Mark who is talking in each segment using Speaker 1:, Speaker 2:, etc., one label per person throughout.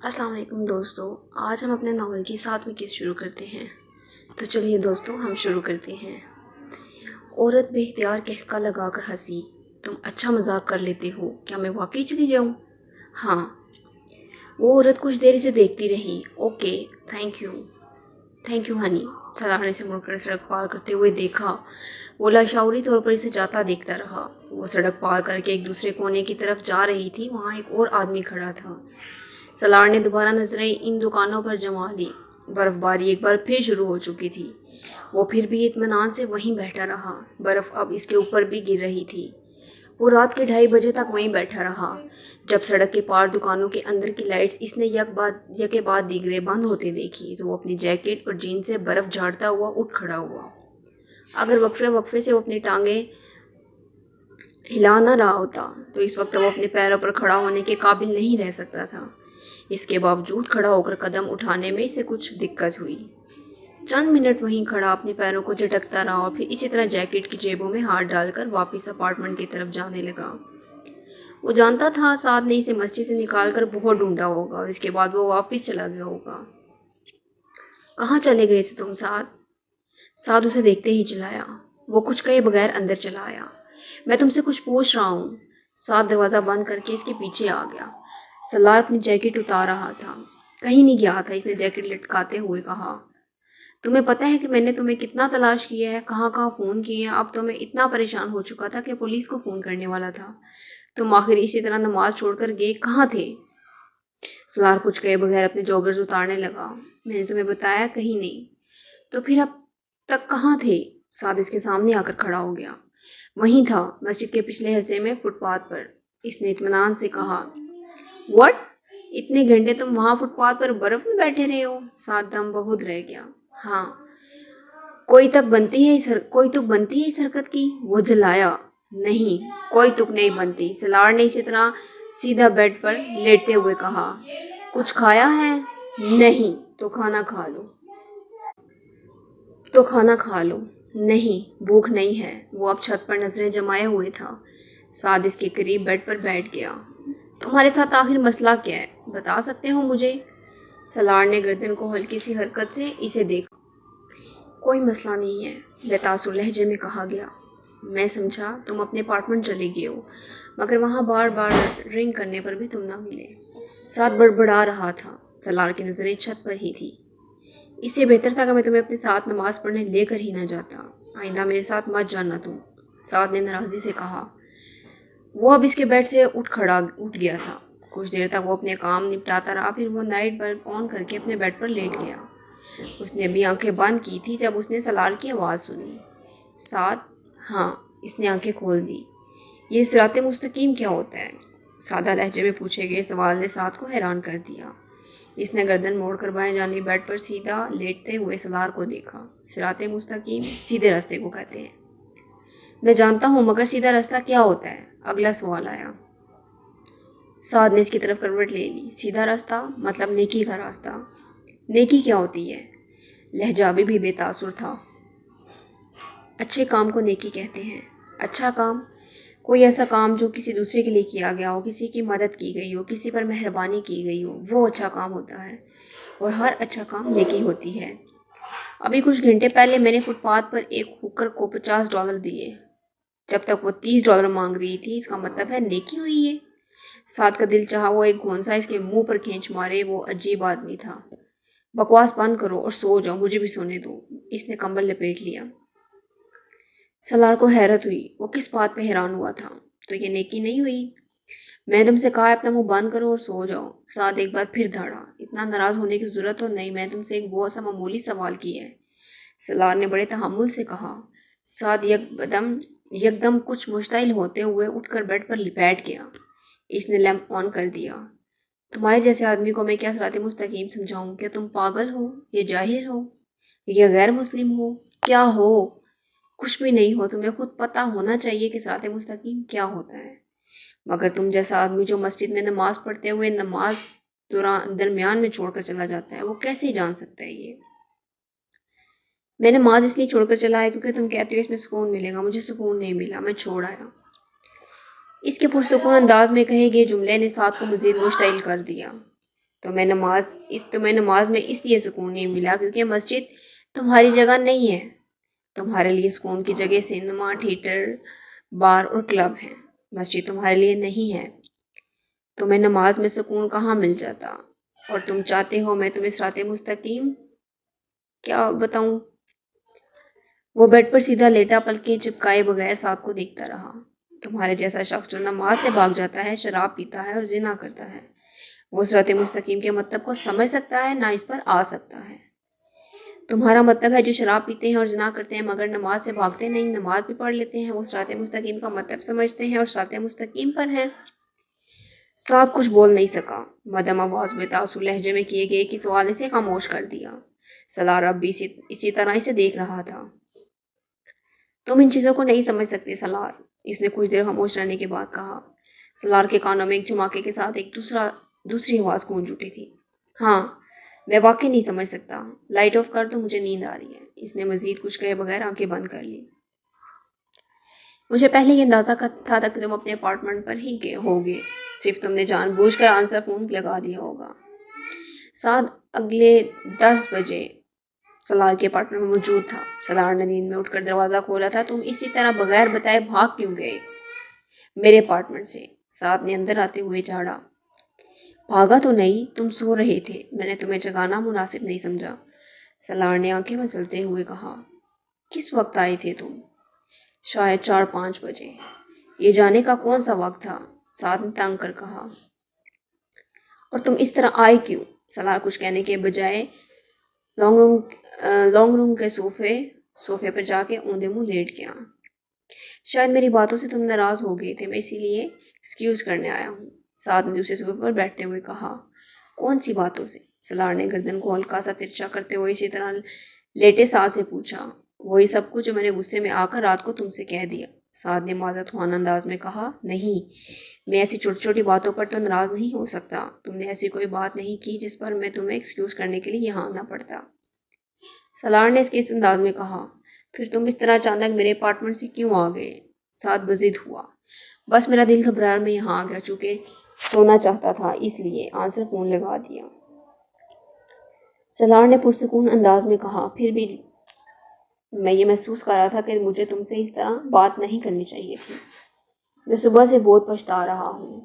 Speaker 1: السلام علیکم دوستو، آج ہم اپنے ناول کی 7ویں قسط شروع کرتے ہیں۔ تو چلیے دوستو ہم شروع کرتے ہیں۔ عورت بے اختیار کہکا لگا کر ہنسی۔ تم اچھا مذاق کر لیتے ہو، کیا میں واقعی چلی جاؤں؟ ہاں۔ وہ عورت کچھ دیر اسے دیکھتی رہی۔ Okay, thank you honey. Salar نے اسے مڑ کر سڑک پار کرتے ہوئے دیکھا۔ وہ لاشعوری طور پر اسے جاتا دیکھتا رہا۔ وہ سڑک پار کر کے ایک دوسرے کونے کی طرف جا رہی تھی، وہاں ایک اور آدمی کھڑا تھا۔ سالار نے دوبارہ نظریں ان دکانوں پر جما لی۔ برف باری ایک بار پھر شروع ہو چکی تھی۔ وہ پھر بھی اطمینان سے وہیں بیٹھا رہا۔ برف اب اس کے اوپر بھی گر رہی تھی۔ وہ رات کے 2:30 بجے تک وہیں بیٹھا رہا۔ جب سڑک کے پار دکانوں کے اندر کی لائٹس اس نے یکے بعد دیگرے بند ہوتے دیکھی تو وہ اپنی جیکٹ اور جین سے برف جھاڑتا ہوا اٹھ کھڑا ہوا۔ اگر وقفے سے وہ اپنی ٹانگیں ہلا نہ رہا ہوتا تو اس وقت وہ اپنے پیروں پر کھڑا ہونے کے قابل نہیں رہ سکتا تھا۔ اس کے باوجود کھڑا ہو کر قدم اٹھانے میں اسے کچھ دقت ہوئی۔ چند منٹ وہیں کھڑا اپنے پیروں کو جھٹکتا رہا اور پھر اسی طرح جیکٹ کی جیبوں میں ہاتھ ڈال کر واپس اپارٹمنٹ کی طرف جانے لگا۔ وہ جانتا تھا سعد نے اسے مسجد سے نکال کر بہت ڈھونڈا ہوگا اور اس کے بعد وہ واپس چلا گیا ہوگا۔ کہاں چلے گئے تھے تم سعد اسے دیکھتے ہی چلایا۔ وہ کچھ کہے بغیر اندر چلا آیا۔ میں تم سے کچھ پوچھ رہا ہوں۔ سعد دروازہ بند کر کے اس کے پیچھے آ گیا۔ سالار اپنی جیکٹ اتار رہا تھا۔ کہیں نہیں گیا تھا، اس نے جیکٹ لٹکاتے ہوئے کہا۔ تمہیں پتہ ہے کہ میں نے تمہیں کتنا تلاش کیا ہے، کہاں کہاں فون کیے ہیں، اب تو میں اتنا پریشان ہو چکا تھا کہ پولیس کو فون کرنے والا تھا۔ تم آخر اسی طرح نماز چھوڑ کر گئے کہاں تھے؟ سالار کچھ کہے بغیر اپنے جوگرز اتارنے لگا۔ میں نے تمہیں بتایا کہیں نہیں۔ تو پھر اب تک کہاں تھے؟ سعد اس کے سامنے آ کر کھڑا ہو گیا۔ وہیں تھا، مسجد کے پچھلے حصے میں، فٹ پاتھ پر، اس نے اطمینان سے کہا۔ واٹ؟ اتنے گھنٹے تم وہاں فٹ پاتھ پر برف میں بیٹھے رہے ہو؟ سعد دم بہت رہ گیا۔ ہاں۔ کوئی تک بنتی ہے اس حرکت کی؟ وہ جھلایا۔ نہیں، کوئی تک نہیں بنتی، سالار نے اسی طرح سیدھا بیڈ پر لیٹتے ہوئے کہا۔ کچھ کھایا ہے؟ نہیں۔ تو کھانا کھا لو۔ نہیں، بھوک نہیں ہے۔ وہ اب چھت پر نظریں جمائے ہوئے تھا۔ سعد اس کے قریب بیڈ پر بیٹھ گیا۔ تمہارے ساتھ آخر مسئلہ کیا ہے؟ بتا سکتے ہو مجھے؟ سالار نے گردن کو ہلکی سی حرکت سے اسے دیکھا۔ کوئی مسئلہ نہیں ہے، بے تاثر لہجے میں کہا گیا۔ میں سمجھا تم اپنے اپارٹمنٹ چلے گئے ہو، مگر وہاں بار بار رنگ کرنے پر بھی تم نہ ملے۔ سعد بڑبڑا رہا تھا۔ سالار کی نظریں چھت پر ہی تھی۔ اس سے بہتر تھا کہ میں تمہیں اپنے ساتھ نماز پڑھنے لے کر ہی نہ جاتا۔ آئندہ میرے ساتھ مت جانا تم، سعد نے ناراضی سے کہا۔ وہ اب اس کے بیڈ سے اٹھ گیا تھا۔ کچھ دیر تک وہ اپنے کام نپٹاتا رہا، پھر وہ نائٹ بلب آن کر کے اپنے بیڈ پر لیٹ گیا۔ اس نے ابھی آنکھیں بند کی تھی جب اس نے سالار کی آواز سنی۔ سعد؟ ہاں۔ اس نے آنکھیں کھول دی۔ یہ صراط مستقیم کیا ہوتا ہے؟ سادہ لہجے میں پوچھے گئے سوال نے سعد کو حیران کر دیا۔ اس نے گردن موڑ کر بائیں جانب بیڈ پر سیدھا لیٹتے ہوئے سالار کو دیکھا۔ صراط مستقیم سیدھے راستے کو کہتے ہیں۔ میں جانتا ہوں، مگر سیدھا راستہ کیا ہوتا ہے؟ اگلا سوال آیا۔ سعد نے اس کی طرف کروٹ لے لی۔ سیدھا راستہ مطلب نیکی کا راستہ۔ نیکی کیا ہوتی ہے؟ لہجہ ابھی بھی بے تاثر تھا۔ اچھے کام کو نیکی کہتے ہیں۔ اچھا کام؟ کوئی ایسا کام جو کسی دوسرے کے لیے کیا گیا ہو، کسی کی مدد کی گئی ہو، کسی پر مہربانی کی گئی ہو، وہ اچھا کام ہوتا ہے، اور ہر اچھا کام نیکی ہوتی ہے۔ ابھی کچھ گھنٹے پہلے میں نے فٹ پاتھ پر ایک ہوکر کو $50 دیے، جب تک وہ $30 مانگ رہی تھی۔ اس کا مطلب ہے نیکی ہوئی ہے؟ سعد کا دل چاہا وہ ایک گھونسا اس کے منہ پر کھینچ مارے۔ وہ عجیب آدمی تھا۔ بکواس بند کرو اور سو جاؤ، مجھے بھی سونے دو۔ اس نے کمبل لپیٹ لیا۔ سالار کو حیرت ہوئی۔ وہ کس بات پہ حیران ہوا تھا؟ تو یہ نیکی نہیں ہوئی؟ میں نے تم سے کہا اپنا منہ بند کرو اور سو جاؤ۔ سعد ایک بار پھر دھاڑا۔ اتنا ناراض ہونے کی ضرورت تو نہیں، میں نے تم سے ایک بہت سا معمولی سوال کیا ہے، سالار نے بڑے تحمل سے کہا۔ سعد یکدم کچھ مشتعل ہوتے ہوئے اٹھ کر بیڈ پر بیٹھ گیا۔ اس نے لیمپ آن کر دیا۔ تمہارے جیسے آدمی کو میں کیا صراط مستقیم سمجھاؤں؟ کیا تم پاگل ہو، یا جاہل ہو، یا غیر مسلم ہو؟ کیا ہو؟ کچھ بھی نہیں ہو۔ تمہیں خود پتہ ہونا چاہیے کہ صراط مستقیم کیا ہوتا ہے، مگر تم جیسا آدمی جو مسجد میں نماز پڑھتے ہوئے نماز درمیان میں چھوڑ کر چلا جاتا ہے، وہ کیسے جان سکتا ہے یہ؟ میں نماز اس لیے چھوڑ کر چلا ہے کیونکہ تم کہتے ہو اس میں سکون ملے گا۔ مجھے سکون نہیں ملا، میں چھوڑ آیا۔ اس کے پرسکون انداز میں کہے گئے جملے نے سعد کو مزید مشتعل کر دیا۔ تمہیں نماز میں اس لیے سکون نہیں ملا کیونکہ مسجد تمہاری جگہ نہیں ہے. تمہارے لیے سکون کی جگہ سینما، تھیٹر، بار اور کلب ہے. مسجد تمہارے لیے نہیں ہے. تمہیں نماز میں سکون کہاں مل جاتا؟ اور تم چاہتے ہو میں تمہیں صراط مستقیم کیا بتاؤں؟ وہ بیڈ پر سیدھا لیٹا، پلکیں چپکائے بغیر ساتھ کو دیکھتا رہا. تمہارے جیسا شخص جو نماز سے بھاگ جاتا ہے، شراب پیتا ہے اور زنا کرتا ہے، وہ صراط مستقیم کے مطلب کو سمجھ سکتا ہے نہ اس پر آ سکتا ہے. تمہارا مطلب ہے جو شراب پیتے ہیں اور زنا کرتے ہیں مگر نماز سے بھاگتے نہیں، نماز بھی پڑھ لیتے ہیں، وہ صراط مستقیم کا مطلب سمجھتے ہیں اور صراط مستقیم پر ہیں. ساتھ کچھ بول نہیں سکا. مدھم آواز میں تاثر لہجے میں کیے گئے کہ سوال اسے خاموش کر دیا. سالار اب بھی اسی طرح اسے دیکھ رہا تھا. تم ان چیزوں کو نہیں سمجھ سکتے سالار، اس نے کچھ دیر خاموش رہنے کے بعد کہا. سالار کے کانوں میں ایک جھماکے کے ساتھ ایک دوسری آواز گونج اٹھی تھی. ہاں، میں واقعی نہیں سمجھ سکتا. لائٹ آف کر دو، مجھے نیند آ رہی ہے. اس نے مزید کچھ کہے بغیر آنکھیں بند کر لی. مجھے پہلے یہ اندازہ تھا کہ تم اپنے اپارٹمنٹ پر ہی ہوگے، صرف تم نے جان بوجھ کر آنسر فون لگا دیا ہوگا. ساتھ اگلے 10 بجے سالار کے اپارٹمنٹ میں موجود تھا. سالار نے نیند میں اٹھ کر دروازہ کھولا تھا. تم اسی طرح بغیر بتائے بھاگ کیوں گئے میرے اپارٹمنٹ سے؟ ساتھ نے اندر آتے ہوئے جھاڑا. بھاگا تو نہیں، تم سو رہے تھے، میں نے تمہیں جگانا مناسب نہیں سمجھا. سالار نے آنکھیں مسلتے ہوئے کہا. کس وقت آئے تھے تم؟ شاید 4-5 بجے. یہ جانے کا کون سا وقت تھا؟ ساتھ نے تنگ کر کہا. اور تم اس طرح آئے کیوں؟ سالار کچھ کہنے کے بجائے لانگ روم کے صوفے پر جا کے اوندے منہ لیٹ گیا. شاید میری باتوں سے تم ناراض ہو گئے تھے، میں اسی لیے ایکسکیوز کرنے آیا ہوں. ساتھ نے دوسرے صوفے پر بیٹھتے ہوئے کہا. کون سی باتوں سے؟ سالار نے گردن کو ہلکا سا ترچھا کرتے ہوئے اسی طرح لیٹے ساتھ سے پوچھا. وہی سب کچھ جو میں نے غصے میں آ کر رات کو تم سے کہہ دیا. ساتھ نے معذرت خواہ انداز میں کہا. نہیں، میں ایسی چھوٹی چھوٹی باتوں پر تو ناراض نہیں ہو سکتا. تم نے ایسی کوئی بات نہیں کی جس پر میں تمہیں ایکسکیوز کرنے کے لیے یہاں آنا پڑتا. سالار نے اس انداز میں کہا. پھر تم اس طرح اچانک میرے اپارٹمنٹ سے کیوں آ گئے؟ ساتھ بضد ہوا. بس میرا دل گھبرا اور میں یہاں آ گیا. چونکہ سونا چاہتا تھا اس لیے آنسر فون لگا دیا. سالار نے پرسکون انداز میں کہا. پھر بھی میں یہ محسوس کر رہا تھا کہ مجھے تم سے اس طرح بات نہیں کرنی چاہیے تھی. میں صبح سے بہت پچھتا رہا ہوں.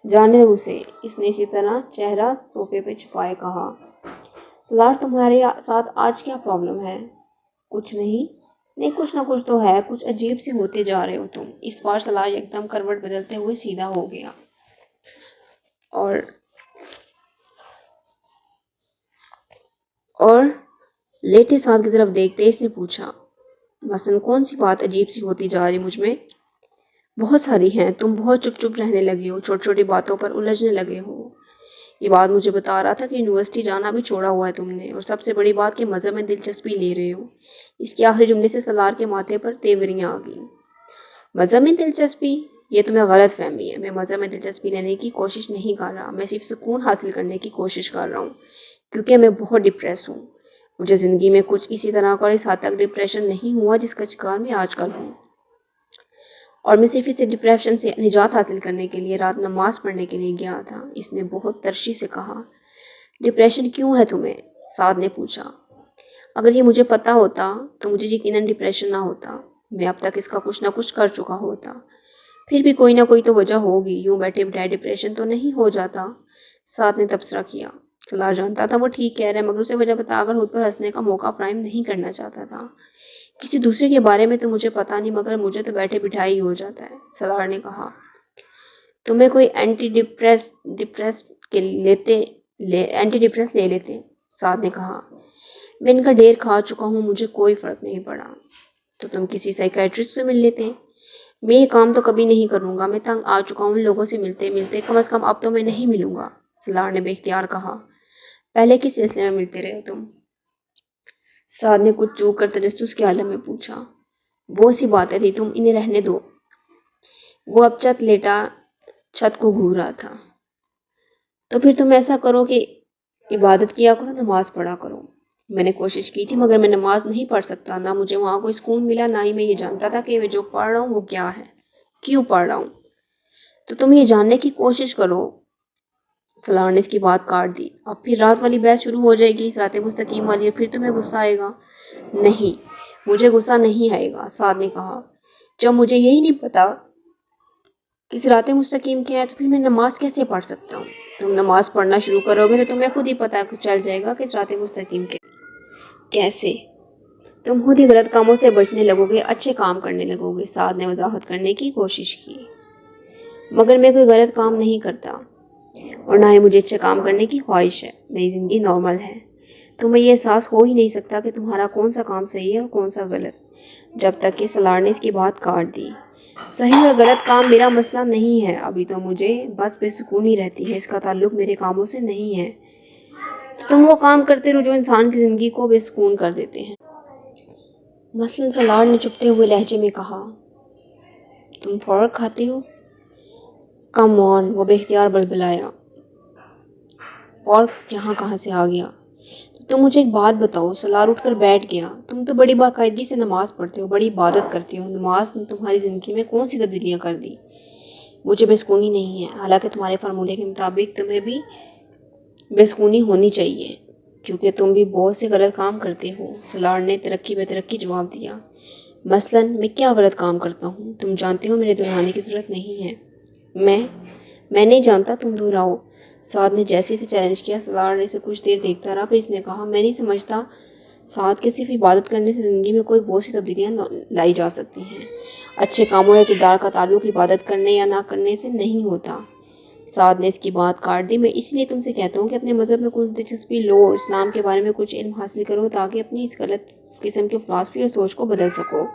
Speaker 1: جانے اسے. اس نے اسی طرح چہرہ صوفے پہ چھپائے کہا. سالار تمہارے ساتھ آج کیا پرابلم ہے؟ کچھ نہیں کچھ نہ کچھ تو ہے. کچھ عجیب سے ہوتے جا رہے ہو تم. اس بار سالار ایک دم کروٹ بدلتے ہوئے سیدھا ہو گیا اور لیٹے ساتھ کی طرف دیکھتے اس نے پوچھا. مثلاً کون سی بات عجیب سی ہوتی جا رہی مجھ میں؟ بہت ساری ہیں. تم بہت چپ رہنے لگے ہو، چھوٹی چھوٹی باتوں پر الجھنے لگے ہو. یہ بات مجھے بتا رہا تھا کہ یونیورسٹی جانا بھی چھوڑا ہوا ہے تم نے، اور سب سے بڑی بات کہ مذہب میں دلچسپی لے رہے ہو. اس کے آخری جملے سے سالار کے ماتھے پر تیوریاں آ گئیں. مذہب میں دلچسپی؟ یہ تمہیں غلط فہمی ہے. میں مذہب میں دلچسپی لینے کی کوشش نہیں کر رہا. میں صرف سکون حاصل کرنے کی کوشش کر رہا ہوں کیونکہ میں بہت ڈپریس ہوں. مجھے زندگی میں کچھ اسی طرح کا اس حد تک ڈپریشن نہیں ہوا جس کا شکار میں آج کل ہوں. اور میں صرف اسے ڈپریشن سے نجات حاصل کرنے کے لیے رات نماز پڑھنے کے لیے گیا تھا. اس نے بہت ترشی سے کہا. ڈپریشن کیوں ہے تمہیں؟ سعد نے پوچھا. اگر یہ مجھے پتا ہوتا تو مجھے یقیناً ڈپریشن نہ ہوتا. میں اب تک اس کا کچھ نہ کچھ کر چکا ہوتا. پھر بھی کوئی نہ کوئی تو وجہ ہوگی. یوں بیٹھے بٹھائے ڈپریشن تو نہیں ہو جاتا. سعد نے تبصرہ کیا. سالار جانتا تھا وہ ٹھیک کہہ رہے مگر اسے وجہ بتا کر خود پر ہنسنے کا موقع فراہم نہیں کرنا چاہتا تھا. کسی دوسرے کے بارے میں تو مجھے پتا نہیں مگر مجھے تو بیٹھے بٹھائی ہو جاتا ہے. سالار نے کہا. تمہیں کوئی اینٹی ڈپریس لے لیتے. سعد نے کہا. میں ان کا ڈھیر کھا چکا ہوں، مجھے کوئی فرق نہیں پڑا. تو تم کسی سائیکیٹرسٹ سے مل لیتے. میں یہ کام تو کبھی نہیں کروں گا. میں تنگ آ چکا ہوں لوگوں سے ملتے. کم از کم اب تو میں نہیں ملوں گا. سالار نے بے اختیار کہا. پہلے کس سلسلے میں ملتے رہے تم؟ سعد نے کچھ چوک کر تجسس کے عالم میں پوچھا. بہت سی باتیں تھی، تم انہیں رہنے دو. وہ اب چھت کو گھور رہا تھا. تو پھر تم ایسا کرو کہ عبادت کیا کرو، نماز پڑھا کرو. میں نے کوشش کی تھی مگر میں نماز نہیں پڑھ سکتا. نہ مجھے وہاں کوئی سکون ملا، نہ ہی میں یہ جانتا تھا کہ میں جو پڑھ رہا ہوں وہ کیا ہے، کیوں پڑھ رہا ہوں. تو تم یہ جاننے کی کوشش کرو سلار نے اس کی بات کاٹ دی۔ اب پھر رات والی بحث شروع ہو جائے گی، صراط مستقیم والی، اور پھر تمہیں غصہ آئے گا۔ نہیں، مجھے غصہ نہیں آئے گا، سعد نے کہا۔ جب مجھے یہی نہیں پتا کہ صراط مستقیم کیا ہے تو پھر میں نماز کیسے پڑھ سکتا ہوں؟ تم نماز پڑھنا شروع کرو گے تو تمہیں خود ہی پتہ چل جائے گا کہ صراط مستقیم کیا ہے۔ کیسے؟ تم خود ہی غلط کاموں سے بچنے لگو گے، اچھے کام کرنے لگو گے، سعد نے وضاحت کرنے کی کوشش کی۔ مگر میں کوئی غلط کام نہیں کرتا، اور نہ ہی مجھے اچھے کام کرنے کی خواہش ہے۔ میری زندگی نارمل ہے۔ تمہیں یہ احساس ہو ہی نہیں سکتا کہ تمہارا کون سا کام صحیح ہے اور کون سا غلط، جب تک کہ سلار نے اس کی بات کاٹ دی۔ صحیح اور غلط کام میرا مسئلہ نہیں ہے، ابھی تو مجھے بس بے سکونی رہتی ہے، اس کا تعلق میرے کاموں سے نہیں ہے۔ تو تم وہ کام کرتے رہو جو انسان کی زندگی کو بے سکون کر دیتے ہیں۔ مثلاً سلار نے چپتے ہوئے لہجے میں کہا، تم پورک کھاتے ہو؟ کم آن، وہ بے اختیار بلبلایا۔ پورک یہاں کہاں سے آ گیا؟ تم مجھے ایک بات بتاؤ۔ سلار اٹھ کر بیٹھ گیا۔ تم تو بڑی باقاعدگی سے نماز پڑھتے ہو، بڑی عبادت کرتے ہو، نماز نے تمہاری زندگی میں کون سی تبدیلیاں کر دی؟ مجھے بے سکونی نہیں ہے، حالانکہ تمہارے فارمولے کے مطابق تمہیں بھی بے سکونی ہونی چاہیے، کیونکہ تم بھی بہت سے غلط کام کرتے ہو۔ سلار نے ترقی بے ترقی جواب دیا۔ مثلاً میں کیا غلط کام کرتا ہوں؟ تم جانتے ہو میرے دہرانے کی ضرورت نہیں ہے۔ میں نہیں جانتا، تم دہراؤ، سعد نے جیسے اسے چیلنج کیا۔ سلار نے اسے کچھ دیر دیکھتا رہا، پھر اس نے کہا، میں نہیں سمجھتا سعد کہ صرف عبادت کرنے سے زندگی میں کوئی بہت سی تبدیلیاں لائی جا سکتی ہیں۔ اچھے کاموں یا کردار کا تعلق عبادت کرنے یا نہ کرنے سے نہیں ہوتا۔ سعد نے اس کی بات کاٹ دی۔ میں اس لیے تم سے کہتا ہوں کہ اپنے مذہب میں کچھ دلچسپی لو اور اسلام کے بارے میں کچھ علم حاصل کرو تاکہ اپنی اس غلط قسم کی فلسفی اور سوچ کو بدل سکو۔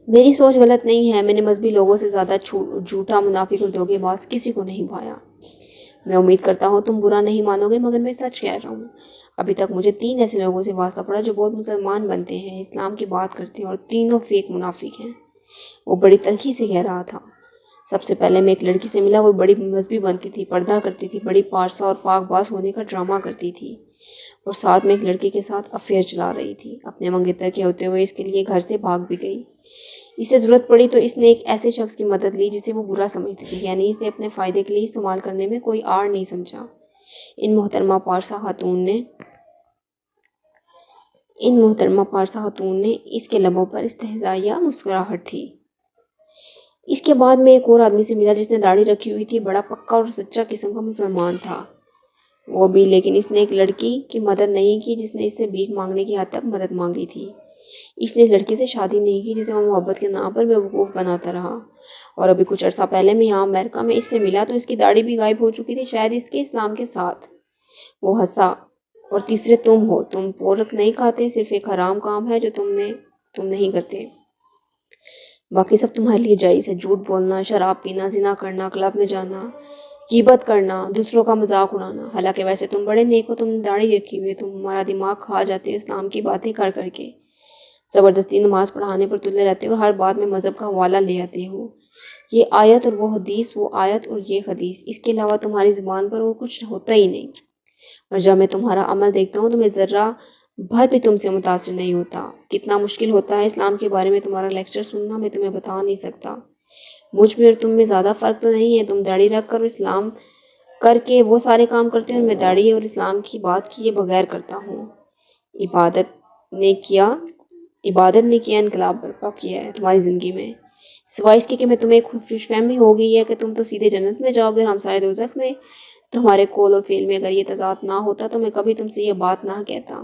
Speaker 1: میری سوچ غلط نہیں ہے، میں نے مذہبی لوگوں سے زیادہ جھوٹا، منافق اور دھوکے باز کسی کو نہیں پایا۔ میں امید کرتا ہوں تم برا نہیں مانو گے، مگر میں سچ کہہ رہا ہوں۔ ابھی تک مجھے 3 ایسے لوگوں سے واسطہ پڑا جو بہت مسلمان بنتے ہیں، اسلام کی بات کرتے ہیں، اور تینوں فیک منافق ہیں۔ وہ بڑی تلخی سے کہہ رہا تھا۔ سب سے پہلے میں ایک لڑکی سے ملا، وہ بڑی مذہبی بنتی تھی، پردہ کرتی تھی، بڑی پارسا اور پاک باز ہونے کا ڈرامہ کرتی تھی، اور ساتھ میں ایک لڑکے کے ساتھ افیئر چلا رہی تھی۔ اپنے منگیتر کے ہوتے ہوئے اس کے لیے گھر سے بھاگ بھی گئی۔ اسے ضرورت پڑی تو اس نے ایک ایسے شخص کی مدد لی جسے وہ برا سمجھتی تھی، یعنی اسے اپنے فائدے کے لیے استعمال کرنے میں کوئی آڑ نہیں سمجھا۔ ان محترمہ پارسا خاتون نے اس کے لبوں پر استہزائیہ مسکراہٹ تھی۔ اس کے بعد میں ایک اور آدمی سے ملا جس نے داڑھی رکھی ہوئی تھی، بڑا پکا اور سچا قسم کا مسلمان تھا وہ بھی، لیکن اس نے ایک لڑکی کی مدد نہیں کی جس نے اس سے بھیک مانگنے کی حد تک مدد مانگی تھی۔ اس نے اس لڑکی سے شادی نہیں کی جسے وہ محبت کے نام پر بیوقوف بناتا رہا، اور ابھی کچھ عرصہ پہلے میں یہاں امریکہ میں اس سے ملا تو اس کی داڑھی بھی غائب ہو چکی تھی، شاید اس کے اسلام کے ساتھ۔ وہ ہنسا۔ اور تیسرے تم ہو، تم پورک نہیں کھاتے، صرف ایک حرام کام ہے جو تم نہیں کرتے، باقی سب تمہارے لیے جائز ہے۔ جھوٹ بولنا، شراب پینا، زنا کرنا، کلب میں جانا، غیبت کرنا، دوسروں کا مذاق اڑانا۔ حالانکہ ویسے تم بڑے نیک ہو، تم نے داڑھی رکھی ہوئی ہے، تم ہمارا دماغ کھا جاتے ہو اسلام کی باتیں کر کر کے، زبردستی نماز پڑھانے پر تلے رہتے ہو اور ہر بات میں مذہب کا حوالہ لے آتے ہو، یہ آیت اور وہ حدیث، وہ آیت اور یہ حدیث، اس کے علاوہ تمہاری زبان پر وہ کچھ ہوتا ہی نہیں۔ اور جب میں تمہارا عمل دیکھتا ہوں تو میں ذرہ بھر بھی تم سے متاثر نہیں ہوتا۔ کتنا مشکل ہوتا ہے اسلام کے بارے میں تمہارا لیکچر سننا، میں تمہیں بتا نہیں سکتا۔ مجھ میں اور تم میں زیادہ فرق تو نہیں ہے، تم داڑھی رکھ کر اور اسلام کر کے وہ سارے کام کرتے ہیں، اور میں داڑھی اور اسلام کی بات کیے بغیر کرتا ہوں۔ عبادت نے کیا انقلاب برپا کیا ہے تمہاری زندگی میں، سوائے اس کے کہ میں تمہیں خوش فہمی ہو گئی ہے کہ تم تو سیدھے جنت میں جاؤ گے اور ہم سارے دوزخ میں۔ تمہارے قول اور فعل میں اگر یہ تضاد نہ ہوتا تو میں کبھی تم سے یہ بات نہ کہتا،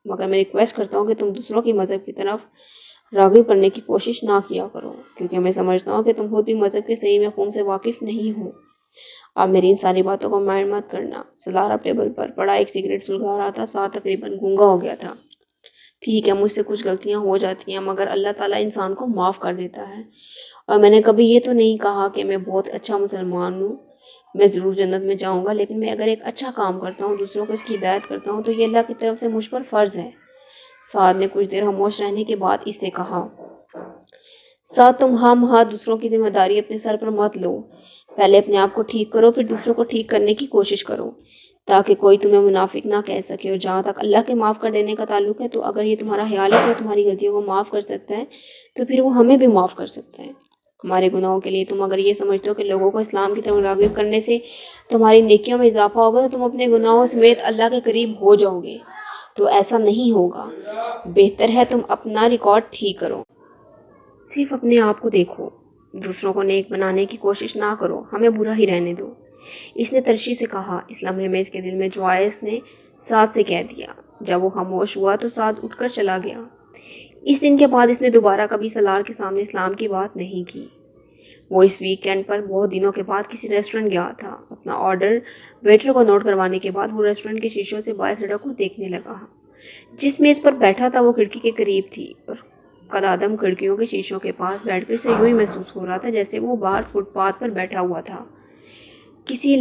Speaker 1: مگر میں ریکویسٹ کرتا ہوں کہ تم دوسروں کی مذہب کی طرف راغب کرنے کی کوشش نہ کیا کرو، کیونکہ میں سمجھتا ہوں کہ تم خود بھی مذہب کے صحیح مفہوم سے واقف نہیں ہو۔ اب میری ان ساری باتوں کو مائنڈ مت کرنا۔ سلار اب ٹیبل پر پڑا ایک سگریٹ سلگا رہا تھا، ساتھ تقریباً گونگا ہو گیا تھا۔ ٹھیک ہے، مجھ سے کچھ غلطیاں ہو جاتی ہیں، مگر اللہ تعالیٰ انسان کو معاف کر دیتا ہے، اور میں نے کبھی یہ تو نہیں کہا کہ میں بہت اچھا مسلمان ہوں، میں ضرور جنت میں جاؤں گا، لیکن میں اگر ایک اچھا کام کرتا ہوں، دوسروں کو اس کی ہدایت کرتا ہوں، تو یہ اللہ کی طرف سے مجھ پر فرض ہے۔ سعد نے کچھ دیر خاموش رہنے کے بعد اس سے کہا، سعد، تم دوسروں کی ذمہ داری اپنے سر پر مت لو، پہلے اپنے آپ کو ٹھیک کرو، پھر دوسروں کو ٹھیک کرنے کی کوشش کرو، تاکہ کوئی تمہیں منافق نہ کہہ سکے۔ اور جہاں تک اللہ کے معاف کر دینے کا تعلق ہے، تو اگر یہ تمہارا خیال ہے کہ وہ تمہاری غلطیوں کو معاف کر سکتا ہے تو پھر وہ ہمیں بھی معاف کر سکتا ہے۔ ہمارے گناہوں کے لیے تم اگر یہ سمجھتے ہو کہ لوگوں کو اسلام کی طرف راغب کرنے سے تمہاری نیکیوں میں اضافہ ہوگا تو تم اپنے گناہوں سمیت اللہ کے قریب ہو جاؤ گے، تو ایسا نہیں ہوگا۔ بہتر ہے تم اپنا ریکارڈ ٹھیک کرو، صرف اپنے آپ کو دیکھو، دوسروں کو نیک بنانے کی کوشش نہ کرو، ہمیں برا ہی رہنے دو۔ اس نے ترشی سے کہا۔ اس لمحے میں اس کے دل میں جو آیا اس نے سعد سے کہہ دیا۔ جب وہ خاموش ہوا تو سعد اٹھ کر چلا گیا۔ اس دن کے بعد اس نے دوبارہ کبھی سالار کے سامنے اسلام کی بات نہیں کی۔ وہ اس ویک اینڈ پر بہت دنوں کے بعد کسی ریسٹورنٹ گیا تھا۔ اپنا آرڈر ویٹر کو نوٹ کروانے کے بعد وہ ریسٹورنٹ کے شیشوں سے باہر سڑک کو دیکھنے لگا۔ جس میز پر بیٹھا تھا وہ کھڑکی کے قریب تھی اور قدادم کھڑکیوں کے شیشوں کے پاس بیٹھ کر اسے یوں ہی محسوس ہو رہا تھا جیسے وہ باہر فٹ پاتھ پر بیٹھا ہوا تھا، کسی